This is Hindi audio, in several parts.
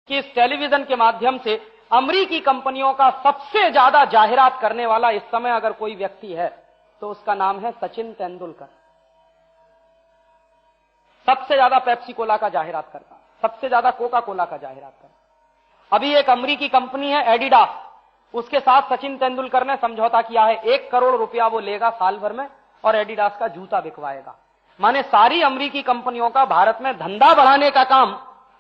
कि इस टेलीविजन के माध्यम से अमेरिकी कंपनियों का सबसे ज्यादा जाहिरात करने वाला इस समय अगर कोई व्यक्ति है तो उसका नाम है सचिन तेंदुलकर। सबसे ज्यादा पेप्सी कोला का जाहिरात करता, सबसे ज्यादा कोका कोला का जाहिरात करता। अभी एक अमेरिकी कंपनी है एडिडास, उसके साथ सचिन तेंदुलकर ने समझौता किया है। 1 करोड़ रुपया वो लेगा साल भर में और एडिडास का जूता बिकवाएगा। माने सारी अमेरिकी कंपनियों का भारत में धंधा बढ़ाने का काम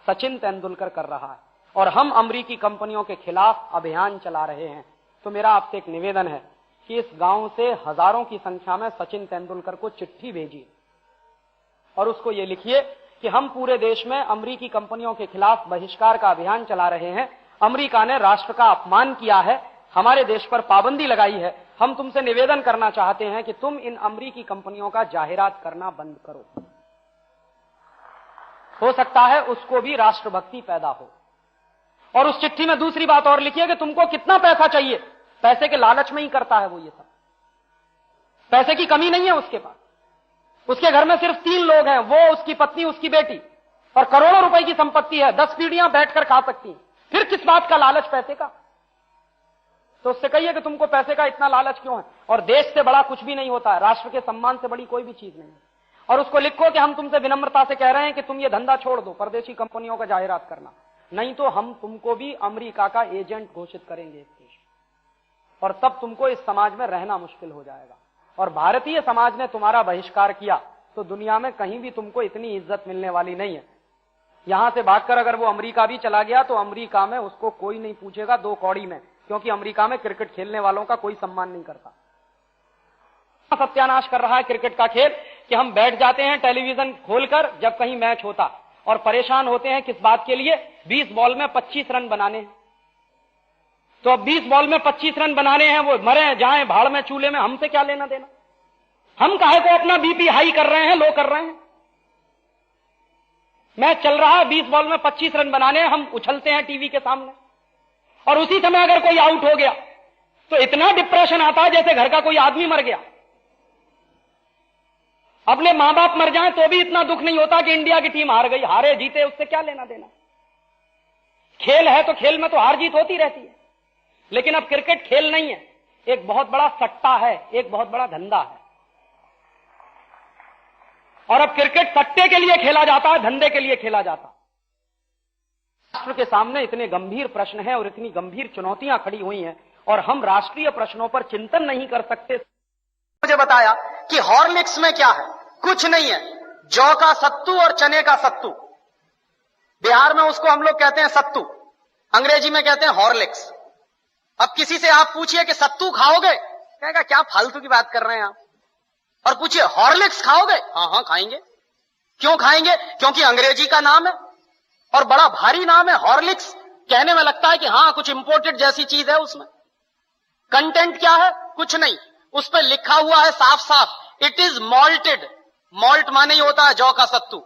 सचिन तेंदुलकर कर रहा है और हम अमेरिकी कंपनियों के खिलाफ अभियान चला रहे हैं। तो मेरा आपसे एक निवेदन है कि इस गांव से हजारों की संख्या में सचिन तेंदुलकर को चिट्ठी भेजिए और उसको ये लिखिए कि हम पूरे देश में अमेरिकी कंपनियों के खिलाफ बहिष्कार का अभियान चला रहे हैं। अमेरिका ने राष्ट्र का अपमान किया है, हमारे देश पर पाबंदी लगाई है। हम तुमसे निवेदन करना चाहते हैं कि तुम इन अमेरिकी कंपनियों का जाहिरात करना बंद करो। हो सकता है उसको भी राष्ट्रभक्ति पैदा हो। और उस चिट्ठी में दूसरी बात और लिखिए कि तुमको कितना पैसा चाहिए। पैसे के लालच में ही करता है वो ये सब, पैसे की कमी नहीं है उसके पास। उसके घर में सिर्फ 3 लोग हैं, वो, उसकी पत्नी, उसकी बेटी, और करोड़ों रुपए की संपत्ति है। 10 पीढ़ियां बैठकर खा सकती हैं। फिर किस बात का लालच पैसे का? तो उससे कहिए कि तुमको पैसे का इतना लालच क्यों है। और देश से बड़ा कुछ भी नहीं होता है, राष्ट्र के सम्मान से बड़ी कोई भी चीज नहीं है। और उसको लिखो कि हम तुमसे विनम्रता से कह रहे हैं कि तुम ये धंधा छोड़ दो, परदेशी कंपनियों का जाहिरात करना, नहीं तो हम तुमको भी अमेरिका का एजेंट घोषित करेंगे इस देश में, और तब तुमको इस समाज में रहना मुश्किल हो जाएगा। और भारतीय समाज ने तुम्हारा बहिष्कार किया तो दुनिया में कहीं भी तुमको इतनी इज्जत मिलने वाली नहीं है। यहां से भागकर अगर वो अमेरिका भी चला गया तो अमेरिका में उसको कोई नहीं पूछेगा 2 कौड़ी में, क्योंकि अमेरिका में क्रिकेट खेलने वालों का कोई सम्मान नहीं करता। सत्यानाश कर रहा है क्रिकेट का खेल कि हम बैठ जाते हैं टेलीविजन खोलकर जब कहीं मैच होता और परेशान होते हैं किस बात के लिए, 20 बॉल में 25 रन बनाने हैं। तो अब 20 बॉल में 25 रन बनाने हैं, वो मरे जाएं भाड़ में चूल्हे में, हमसे क्या लेना देना। हम काहे को अपना बीपी हाई कर रहे हैं, लो कर रहे हैं। मैच चल रहा है, 20 बॉल में 25 रन बनाने हैं, हम उछलते हैं टीवी के सामने। और उसी समय अगर कोई आउट हो गया तो इतना डिप्रेशन आता है जैसे घर का कोई आदमी मर गया। अपने मां बाप मर जाएं तो भी इतना दुख नहीं होता कि इंडिया की टीम हार गई। हारे जीते उससे क्या लेना देना। खेल है तो खेल में तो हार जीत होती रहती है, लेकिन अब क्रिकेट खेल नहीं है, एक बहुत बड़ा सट्टा है, एक बहुत बड़ा धंधा है। और अब क्रिकेट सट्टे के लिए खेला जाता है, धंधे के लिए खेला जाता है। राष्ट्र के सामने इतने गंभीर प्रश्न हैं और इतनी गंभीर चुनौतियां खड़ी हुई हैं और हम राष्ट्रीय प्रश्नों पर चिंतन नहीं कर सकते। मुझे बताया कि हॉर्लिक्स में क्या है, कुछ नहीं है, जौ का सत्तू और चने का सत्तू। बिहार में उसको हम लोग कहते हैं सत्तू, अंग्रेजी में कहते हैं हॉर्लिक्स। अब किसी से आप पूछिए कि सत्तू खाओगे, कहेगा क्या फालतू की बात कर रहे हैं आप। और पूछिए हॉर्लिक्स खाओगे, हाँ हाँ खाएंगे। क्यों खाएंगे? क्योंकि अंग्रेजी का नाम है और बड़ा भारी नाम है हॉर्लिक्स। कहने में लगता है कि हाँ कुछ इंपोर्टेड जैसी चीज है उसमें। कंटेंट क्या है? कुछ नहीं, उस पर लिखा हुआ है साफ साफ, इट इज मॉल्टेड। मॉल्ट माने ही होता है जौ का सत्तू।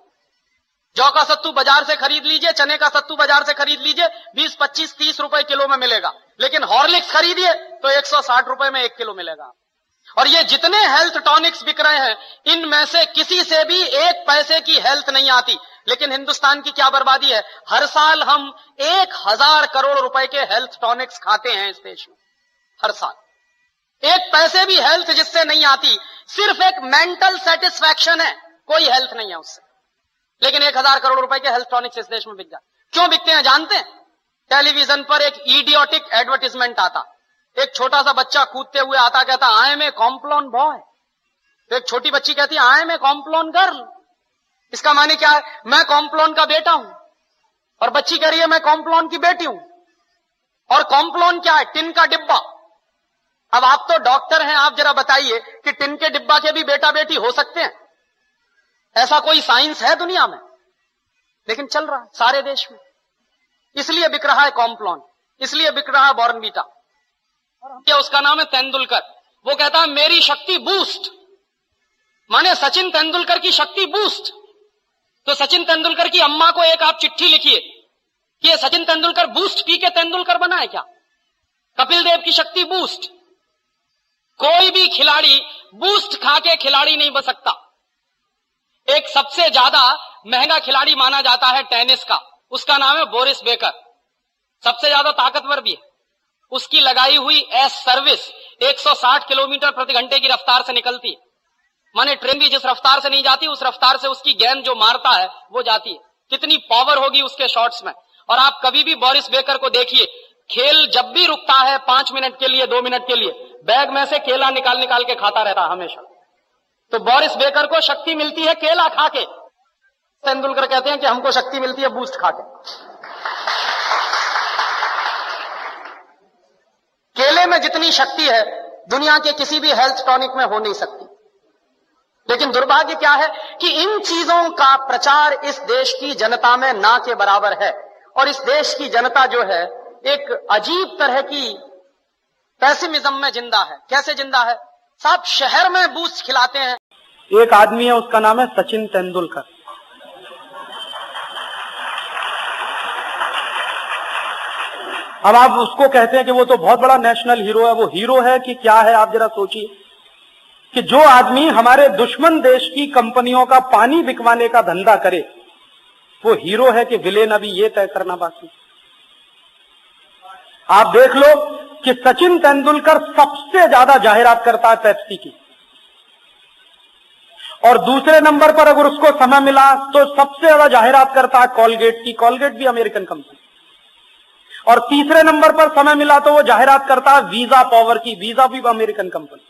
जौ का सत्तू बाजार से खरीद लीजिए, चने का सत्तू बाजार से खरीद लीजिए, 20, 25, 30 रुपए किलो में मिलेगा। लेकिन हॉर्लिक्स खरीदिए तो 160 रुपए में 1 किलो मिलेगा। और ये जितने हेल्थ टॉनिक्स बिक रहे हैं, इनमें से किसी से भी 1 पैसे की हेल्थ नहीं आती। लेकिन हिंदुस्तान की क्या बर्बादी है, हर साल हम 1000 करोड़ रुपए के हेल्थ टॉनिक्स खाते हैं इस देश में, हर साल। 1 पैसे भी हेल्थ जिससे नहीं आती, सिर्फ एक मेंटल सेटिस्फैक्शन है, कोई हेल्थ नहीं है उससे। लेकिन 1000 करोड़ रुपए के हेल्थ टॉनिक्स इस देश में बिक जाते। क्यों बिकते हैं जानते हैं? टेलीविजन पर एक इडियोटिक एडवर्टाइजमेंट आता, एक छोटा सा बच्चा कूदते हुए आता, कहता I am a Complan boy. तो एक छोटी बच्ची कहती है I am a Complan girl. इसका माने क्या है? मैं कॉम्प्लोन का बेटा हूं। और बच्ची कह रही है मैं कॉम्प्लोन की बेटी हूं। और कॉम्प्लोन क्या है? टिन का डिब्बा। अब आप तो डॉक्टर हैं, आप जरा बताइए कि टिन के डिब्बा के भी बेटा बेटी हो सकते हैं? ऐसा कोई साइंस है दुनिया में? लेकिन चल रहा है सारे देश में। इसलिए बिक रहा है कॉम्प्लोन, इसलिए बिक रहा है बॉर्नवीटा। और उसका नाम है तेंदुलकर। वो कहता है मेरी शक्ति बूस्ट, माने सचिन तेंदुलकर की शक्ति बूस्ट। तो सचिन तेंदुलकर की अम्मा को एक आप चिट्ठी लिखिए कि ये सचिन तेंदुलकर बूस्ट पी के तेंदुलकर बना है क्या? कपिल देव की शक्ति बूस्ट। कोई भी खिलाड़ी बूस्ट खा के खिलाड़ी नहीं बन सकता। एक सबसे ज्यादा महंगा खिलाड़ी माना जाता है टेनिस का, उसका नाम है बोरिस बेकर। सबसे ज्यादा ताकतवर भी है, उसकी लगाई हुई एस सर्विस 160 किलोमीटर प्रति घंटे की रफ्तार से निकलती है। माने ट्रेन भी जिस रफ्तार से नहीं जाती उस रफ्तार से उसकी गेंद जो मारता है वो जाती है। कितनी पावर होगी उसके शॉट्स में। और आप कभी भी बोरिस बेकर को देखिए, खेल जब भी रुकता है 5 मिनट के लिए 2 मिनट के लिए, बैग में से केला निकाल निकाल के खाता रहता है हमेशा। तो बोरिस बेकर को शक्ति मिलती है केला खा के। तेंदुलकर कहते हैं कि हमको शक्ति मिलती है बूस्ट खा के। केले में जितनी शक्ति है दुनिया के किसी भी हेल्थ टॉनिक में हो नहीं सकती। लेकिन दुर्भाग्य क्या है कि इन चीजों का प्रचार इस देश की जनता में ना के बराबर है। और इस देश की जनता जो है एक अजीब तरह की पैसिमिज्म में जिंदा है। कैसे जिंदा है साहब? शहर में बूस्ट खिलाते हैं। एक आदमी है, उसका नाम है सचिन तेंदुलकर। अब आप उसको कहते हैं कि वो तो बहुत बड़ा नेशनल हीरो है। वो हीरो है कि क्या है? आप जरा सोचिए कि जो आदमी हमारे दुश्मन देश की कंपनियों का पानी बिकवाने का धंधा करे वो हीरो है कि विलेन, अभी ये तय करना बाकी। आप देख लो कि सचिन तेंदुलकर सबसे ज्यादा जाहिरात करता है पेप्सी की, और दूसरे नंबर पर अगर उसको समय मिला तो सबसे ज्यादा जाहिरात करता है कॉलगेट की। कॉलगेट भी अमेरिकन कंपनी। और तीसरे नंबर पर समय मिला तो वो जाहिरात करता है वीजा पावर की। वीजा भी अमेरिकन कंपनी।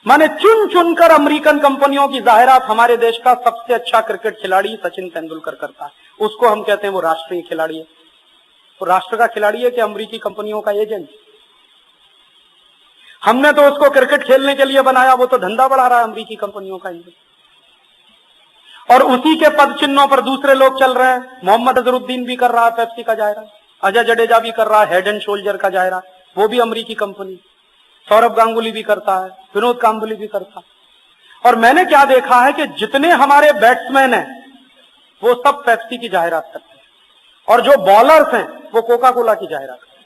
माने चुन चुनकर अमेरिकन कंपनियों की जाहिरात हमारे देश का सबसे अच्छा क्रिकेट खिलाड़ी सचिन तेंदुलकर करता है। उसको हम कहते हैं वो राष्ट्रीय खिलाड़ी है। वो राष्ट्र का खिलाड़ी है कि अमेरिकी कंपनियों का एजेंट? हमने तो उसको क्रिकेट खेलने के लिए बनाया, वो तो धंधा बढ़ा रहा है अमेरिकी कंपनियों का एजेंट। और उसी के पद चिन्हों पर दूसरे लोग चल रहे हैं। मोहम्मद अजहरुद्दीन भी कर रहा है पेप्सी का जाहिरात, अजय जडेजा भी कर रहा है हेड एंड शोल्डर का जाहिरात, वो भी अमेरिकी कंपनी। सौरभ गांगुली भी करता है, विनोद कांबली भी करता है। और मैंने क्या देखा है कि जितने हमारे बैट्समैन हैं वो सब पेप्सी की जाहिरात करते हैं, और जो बॉलर्स हैं वो कोका कोला की जाहिरात करते हैं।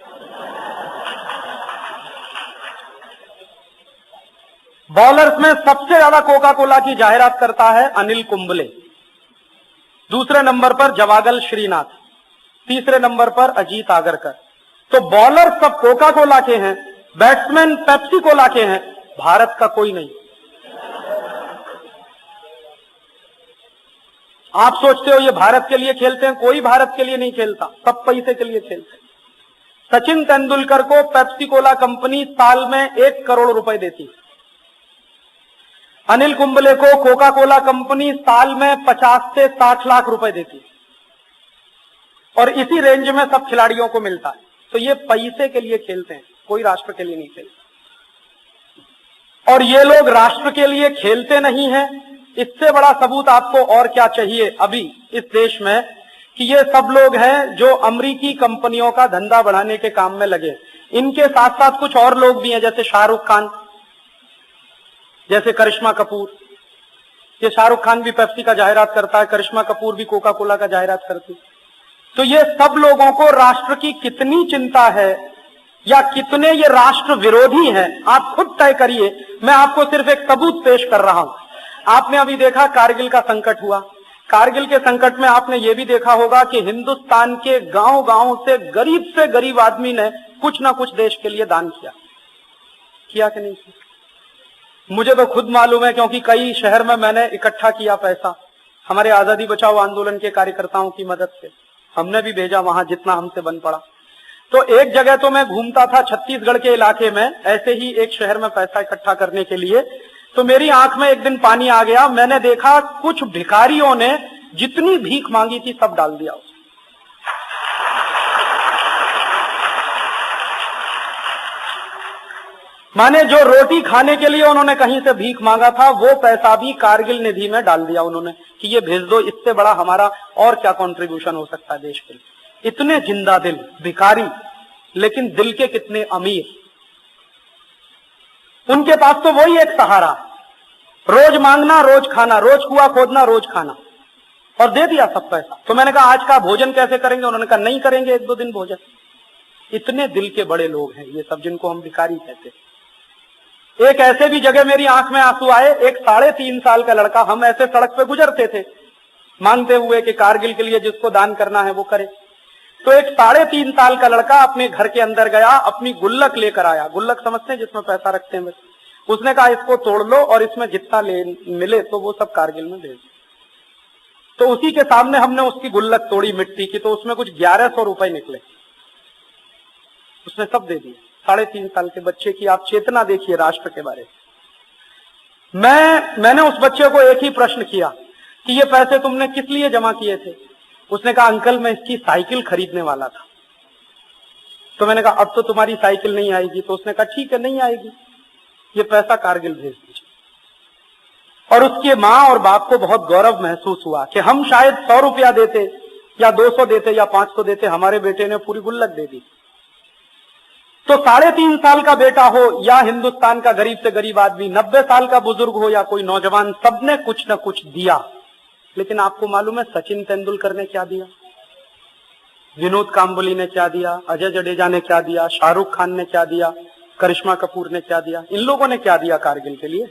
बॉलर्स में सबसे ज्यादा कोका कोला की जाहिरात करता है अनिल कुंबले, दूसरे नंबर पर जवागल श्रीनाथ, तीसरे नंबर पर अजीत आगरकर। तो बॉलर सब कोका कोला के हैं, बैट्समैन पेप्सी कोला के हैं, भारत का कोई नहीं। आप सोचते हो ये भारत के लिए खेलते हैं? कोई भारत के लिए नहीं खेलता, सब पैसे के लिए खेलते हैं। सचिन तेंदुलकर को पेप्सी कोला कंपनी साल में 1 करोड़ रुपए देती। अनिल कुंबले को कोका कोला कंपनी साल में 50 से 60 लाख रुपए देती। और इसी रेंज में सब खिलाड़ियों को मिलता है। तो ये पैसे के लिए खेलते हैं, कोई राष्ट्र के लिए नहीं खेलते। और ये लोग राष्ट्र के लिए खेलते नहीं हैं, इससे बड़ा सबूत आपको और क्या चाहिए अभी इस देश में कि ये सब लोग हैं जो अमेरिकी कंपनियों का धंधा बढ़ाने के काम में लगे। इनके साथ साथ कुछ और लोग भी हैं, जैसे शाहरुख खान, जैसे करिश्मा कपूर। ये शाहरुख खान भी पेप्सी का जाहिरात करता है, करिश्मा कपूर भी कोका कोला का जाहिरात करती है। तो ये सब लोगों को राष्ट्र की कितनी चिंता है या कितने ये राष्ट्र विरोधी हैं, आप खुद तय करिए। मैं आपको सिर्फ एक सबूत पेश कर रहा हूं। आपने अभी देखा कारगिल का संकट हुआ। कारगिल के संकट में आपने ये भी देखा होगा कि हिंदुस्तान के गांव-गांव से गरीब आदमी ने कुछ ना कुछ देश के लिए दान किया कि नहीं किया? मुझे तो खुद मालूम है, क्योंकि कई शहर में मैंने इकट्ठा किया पैसा हमारे आजादी बचाओ आंदोलन के कार्यकर्ताओं की मदद से। हमने भी भेजा वहां जितना हमसे बन पड़ा। तो एक जगह तो मैं घूमता था छत्तीसगढ़ के इलाके में, ऐसे ही एक शहर में पैसा इकट्ठा करने के लिए। तो मेरी आंख में एक दिन पानी आ गया। मैंने देखा कुछ भिखारियों ने जितनी भीख मांगी थी सब डाल दिया। माने जो रोटी खाने के लिए उन्होंने कहीं से भीख मांगा था वो पैसा भी कारगिल निधि में डाल दिया उन्होंने कि ये भेज दो। इससे बड़ा हमारा और क्या कंट्रीब्यूशन हो सकता है देश के लिए। इतने जिंदा दिल भिखारी, लेकिन दिल के कितने अमीर। उनके पास तो वही एक सहारा, रोज मांगना रोज खाना, रोज कुआं खोदना रोज खाना, और दे दिया सब पैसा। तो मैंने कहा आज का भोजन कैसे करेंगे? उन्होंने कहा नहीं करेंगे, 1-2 दिन भोजन। इतने दिल के बड़े लोग हैं ये सब, जिनको हम भिखारी कहते हैं। एक ऐसे भी जगह मेरी आंख में आंसू आए। एक 3.5 साल का लड़का, हम ऐसे सड़क पे गुजरते थे मांगते हुए कि कारगिल के लिए जिसको दान करना है वो करे। तो एक 3.5 साल का लड़का अपने घर के अंदर गया, अपनी गुल्लक लेकर आया। गुल्लक समझते हैं जिसमें पैसा रखते हैं। उसने कहा इसको तोड़ लो और इसमें जितना मिले तो वो सब कारगिल में भेज। तो उसी के सामने हमने उसकी गुल्लक तोड़ी मिट्टी की, तो उसमें कुछ 1100 रुपए निकले। उसने सब दे दिए। 3.5 साल के बच्चे की आप चेतना देखिए राष्ट्र के बारे में। मैंने उस बच्चे को एक ही प्रश्न किया कि ये पैसे तुमने किस लिए जमा किए थे? उसने कहा अंकल मैं इसकी साइकिल खरीदने वाला था। तो मैंने कहा अब तो तुम्हारी साइकिल नहीं आएगी। तो उसने कहा ठीक है नहीं आएगी, ये पैसा कारगिल भेज दीजिए। और उसके मां और बाप को बहुत गौरव महसूस हुआ कि हम शायद 100 रुपया देते या 200 देते या 500 देते, हमारे बेटे ने पूरी गुल्लक दे दी। तो 3.5 साल का बेटा हो या हिंदुस्तान का गरीब से गरीब आदमी, 90 साल का बुजुर्ग हो या कोई नौजवान, सबने कुछ न कुछ दिया। लेकिन आपको मालूम है सचिन तेंदुलकर ने क्या दिया, विनोद कांबोली ने क्या दिया, अजय जडेजा ने क्या दिया, शाहरुख खान ने क्या दिया, करिश्मा कपूर ने क्या दिया? इन लोगों ने क्या दिया कारगिल के लिए?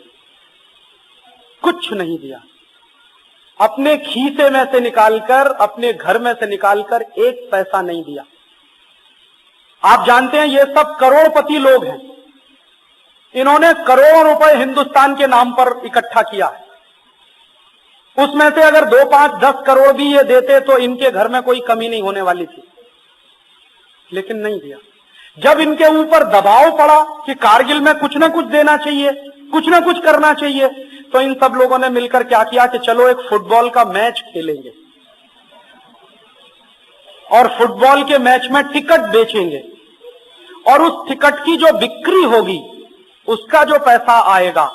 कुछ नहीं दिया। अपने खीसे में से निकालकर, अपने घर में से निकालकर एक पैसा नहीं दिया। आप जानते हैं ये सब करोड़पति लोग हैं। इन्होंने करोड़ों रुपए हिंदुस्तान के नाम पर इकट्ठा किया है। उसमें से अगर 2, 5, 10 करोड़ भी ये देते तो इनके घर में कोई कमी नहीं होने वाली थी, लेकिन नहीं दिया। जब इनके ऊपर दबाव पड़ा कि कारगिल में कुछ ना कुछ देना चाहिए, कुछ ना कुछ करना चाहिए, तो इन सब लोगों ने मिलकर क्या किया कि चलो एक फुटबॉल का मैच खेलेंगे और फुटबॉल के मैच में टिकट बेचेंगे और उस टिकट की जो बिक्री होगी उसका जो पैसा आएगा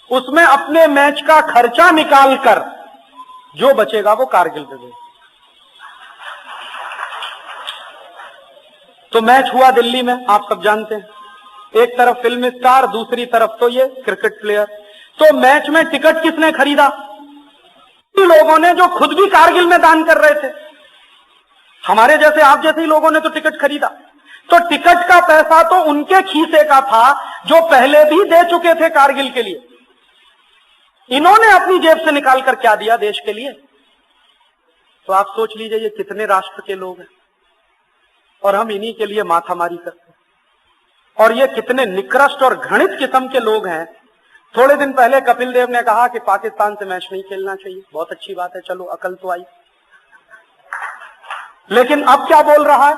उसमें अपने मैच का खर्चा निकालकर जो बचेगा वो कारगिल पे देंगे। तो मैच हुआ दिल्ली में, आप सब जानते हैं, एक तरफ फिल्म स्टार, दूसरी तरफ तो ये क्रिकेट प्लेयर। तो मैच में टिकट किसने खरीदा? लोगों ने जो खुद भी कारगिल में दान कर रहे थे। हमारे जैसे आप जैसे ही लोगों ने तो टिकट खरीदा। तो टिकट का पैसा तो उनके खीसे का था जो पहले भी दे चुके थे कारगिल के लिए। इन्होंने अपनी जेब से निकालकर क्या दिया देश के लिए? तो आप सोच लीजिए ये कितने राष्ट्र के लोग हैं और हम इन्हीं के लिए माथामारी करते हैं। और ये कितने निकृष्ट और घृणित किस्म के लोग हैं। थोड़े दिन पहले कपिल देव ने कहा कि पाकिस्तान से मैच नहीं खेलना चाहिए। बहुत अच्छी बात है, चलो अकल तो आई। लेकिन अब क्या बोल रहा है?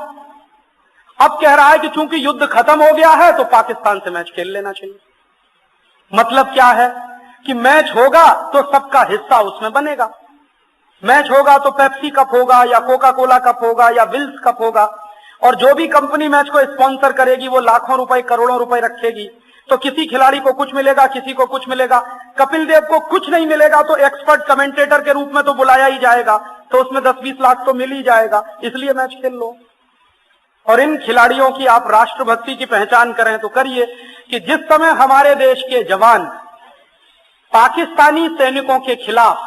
अब कह रहा है कि चूंकि युद्ध खत्म हो गया है तो पाकिस्तान से मैच खेल लेना चाहिए। मतलब क्या है कि मैच होगा तो सबका हिस्सा उसमें बनेगा। मैच होगा तो पेप्सी कप होगा या कोका कोला कप होगा या विल्स कप होगा, और जो भी कंपनी मैच को स्पॉन्सर करेगी वो लाखों रुपए करोड़ों रुपए रखेगी। तो किसी खिलाड़ी को कुछ मिलेगा, किसी को कुछ मिलेगा। कपिल देव को कुछ नहीं मिलेगा तो एक्सपर्ट कमेंटेटर के रूप में तो बुलाया ही जाएगा, तो उसमें 10-20 लाख तो मिल ही जाएगा, इसलिए मैच खेल लो। और इन खिलाड़ियों की आप राष्ट्रभक्ति की पहचान करें तो करिए कि जिस समय हमारे देश के जवान पाकिस्तानी सैनिकों के खिलाफ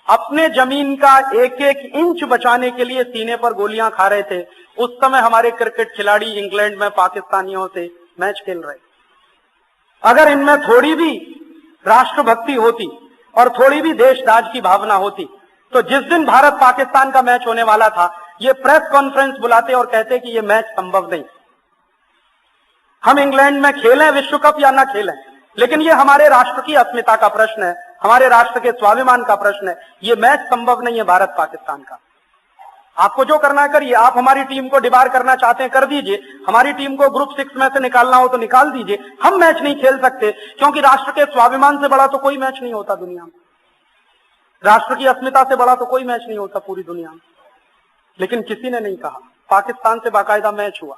अपने जमीन का 1-1 इंच बचाने के लिए सीने पर गोलियां खा रहे थे, उस समय हमारे क्रिकेट खिलाड़ी इंग्लैंड में पाकिस्तानियों से मैच खेल रहे। अगर इनमें थोड़ी भी राष्ट्रभक्ति होती और थोड़ी भी देशराज की भावना होती तो जिस दिन भारत पाकिस्तान का मैच होने वाला था ये प्रेस कॉन्फ्रेंस बुलाते और कहते कि ये मैच संभव नहीं। हम इंग्लैंड में खेलें विश्व कप या ना खेलें, लेकिन ये हमारे राष्ट्र की अस्मिता का प्रश्न है, हमारे राष्ट्र के स्वाभिमान का प्रश्न है। ये मैच संभव नहीं है भारत पाकिस्तान का। आपको जो करना है करिए। आप हमारी टीम को डिबार करना चाहते हैं कर दीजिए, हमारी टीम को ग्रुप 6 में से निकालना हो तो निकाल दीजिए। हम मैच नहीं खेल सकते क्योंकि राष्ट्र के स्वाभिमान से बड़ा तो कोई मैच नहीं होता दुनिया में, राष्ट्र की अस्मिता से बड़ा तो कोई मैच नहीं होता पूरी दुनिया में। लेकिन किसी ने नहीं कहा। पाकिस्तान से बाकायदा मैच हुआ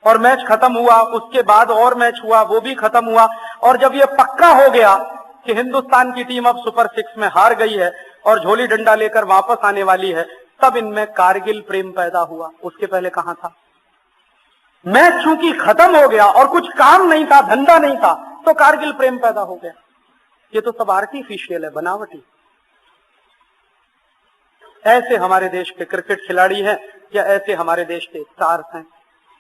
और मैच खत्म हुआ, उसके बाद और मैच हुआ, वो भी खत्म हुआ। और जब ये पक्का हो गया कि हिंदुस्तान की टीम अब सुपर 6 में हार गई है और झोली डंडा लेकर वापस आने वाली है, तब इनमें कारगिल प्रेम पैदा हुआ। उसके पहले कहां था? मैच चूंकि खत्म हो गया और कुछ काम नहीं था, धंधा नहीं था, तो कारगिल प्रेम पैदा हो गया। ये तो सब आर्टिफिशियल है, बनावटी। ऐसे हमारे देश के क्रिकेट खिलाड़ी हैं या ऐसे हमारे देश के स्टार्स हैं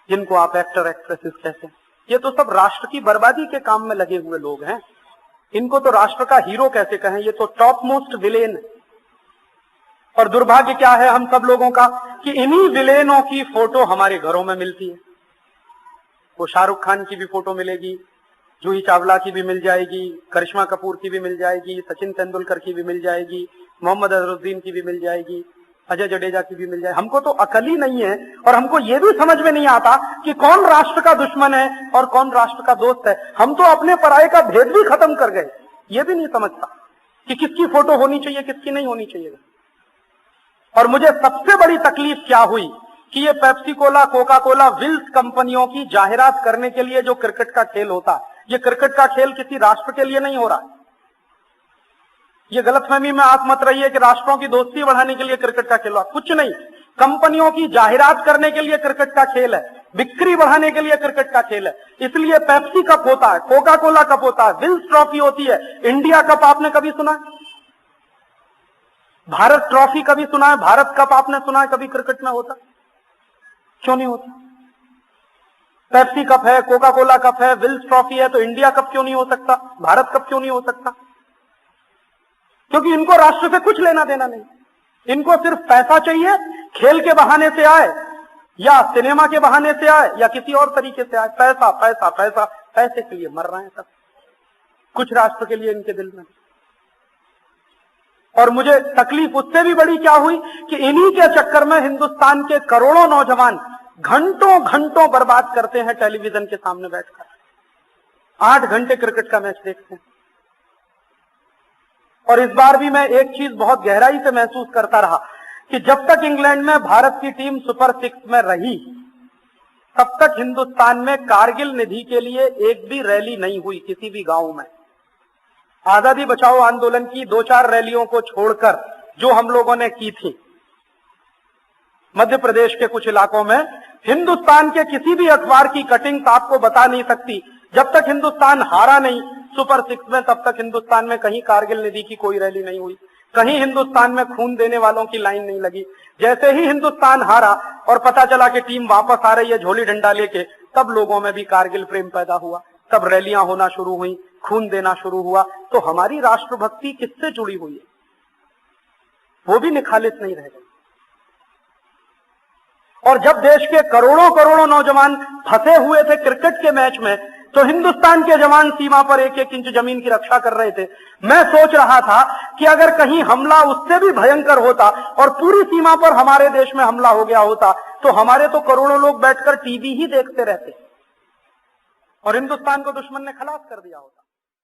जिनको आप एक्टर एक्ट्रेसेस कहते हैं, ये तो सब राष्ट्र की बर्बादी के काम में लगे हुए लोग हैं। इनको तो राष्ट्र का हीरो कैसे कहें? ये तो टॉप मोस्ट विलेन है। और दुर्भाग्य क्या है हम सब लोगों का कि इन्हीं विलेनों की फोटो हमारे घरों में मिलती है। वो शाहरुख खान की भी फोटो मिलेगी, जूही चावला की भी मिल जाएगी, करिश्मा कपूर की भी मिल जाएगी, सचिन तेंदुलकर की भी मिल जाएगी, मोहम्मद अजहरुद्दीन की भी मिल जाएगी, अजय जडेजा की भी मिल जाए। हमको तो अकल ही नहीं है और हमको ये भी समझ में नहीं आता कि कौन राष्ट्र का दुश्मन है और कौन राष्ट्र का दोस्त है। हम तो अपने पराये का भेद भी खत्म कर गए, ये भी नहीं समझता कि किसकी फोटो होनी चाहिए किसकी नहीं होनी चाहिए। और मुझे सबसे बड़ी तकलीफ क्या हुई कि ये Pepsi cola, Coca Cola, Wills कंपनियों की जाहिरात करने के लिए जो क्रिकेट का खेल होता है, ये क्रिकेट का खेल किसी राष्ट्र के लिए नहीं हो रहा। ये गलतफहमी में आप मत रहिए कि राष्ट्रों की दोस्ती बढ़ाने के लिए क्रिकेट का खेल हो, कुछ नहीं। कंपनियों की जाहिरात करने के लिए क्रिकेट का खेल है, बिक्री बढ़ाने के लिए क्रिकेट का खेल है। इसलिए पेप्सी कप होता है, कोका कोला कप होता है, विल्स ट्रॉफी होती है, इंडिया कप आपने कभी सुना है? भारत ट्रॉफी कभी सुना है? भारत कप आपने सुना है कभी क्रिकेट में होता? क्यों नहीं होता? पेप्सी कप है, कोका कोला कप है, विल्स ट्रॉफी है, तो इंडिया कप क्यों नहीं हो सकता? भारत कप क्यों नहीं हो सकता? क्योंकि इनको राष्ट्र से कुछ लेना देना नहीं, इनको सिर्फ पैसा चाहिए। खेल के बहाने से आए या सिनेमा के बहाने से आए या किसी और तरीके से आए, पैसा पैसा पैसा, पैसे के लिए मर रहे हैं सब, कुछ राष्ट्र के लिए इनके दिल में। और मुझे तकलीफ उससे भी बड़ी क्या हुई कि इन्हीं के चक्कर में हिंदुस्तान के करोड़ों नौजवान घंटों घंटों बर्बाद करते हैं टेलीविजन के सामने बैठकर, 8 घंटे क्रिकेट का मैच देखते हैं। और इस बार भी मैं एक चीज बहुत गहराई से महसूस करता रहा कि जब तक इंग्लैंड में भारत की टीम सुपर 6 में रही, तब तक हिंदुस्तान में कारगिल निधि के लिए एक भी रैली नहीं हुई किसी भी गांव में। आजादी बचाओ आंदोलन की 2-4 रैलियों को छोड़कर जो हम लोगों ने की थी मध्य प्रदेश के कुछ इलाकों में, हिंदुस्तान के किसी भी अखबार की कटिंग आपको बता नहीं सकती। जब तक हिंदुस्तान हारा नहीं सुपर 6 में, तब तक हिंदुस्तान में कहीं कारगिल निधि की कोई रैली नहीं हुई, कहीं हिंदुस्तान में खून देने वालों की लाइन नहीं लगी। जैसे ही हिंदुस्तान हारा और पता चला कि टीम वापस आ रही है झोली डंडा लेके, तब लोगों में भी कारगिल प्रेम पैदा हुआ, तब रैलियां होना शुरू हुई, खून देना शुरू हुआ। तो हमारी राष्ट्रभक्ति किससे जुड़ी हुई है? वो भी निखालिस नहीं रह गई। और जब देश के करोड़ों करोड़ों नौजवान फंसे हुए थे क्रिकेट के मैच में, तो हिंदुस्तान के जवान सीमा पर 1-1 इंच जमीन की रक्षा कर रहे थे। मैं सोच रहा था कि अगर कहीं हमला उससे भी भयंकर होता और पूरी सीमा पर हमारे देश में हमला हो गया होता, तो हमारे तो करोड़ों लोग बैठकर टीवी ही देखते रहते और हिंदुस्तान को दुश्मन ने खलास कर दिया होता।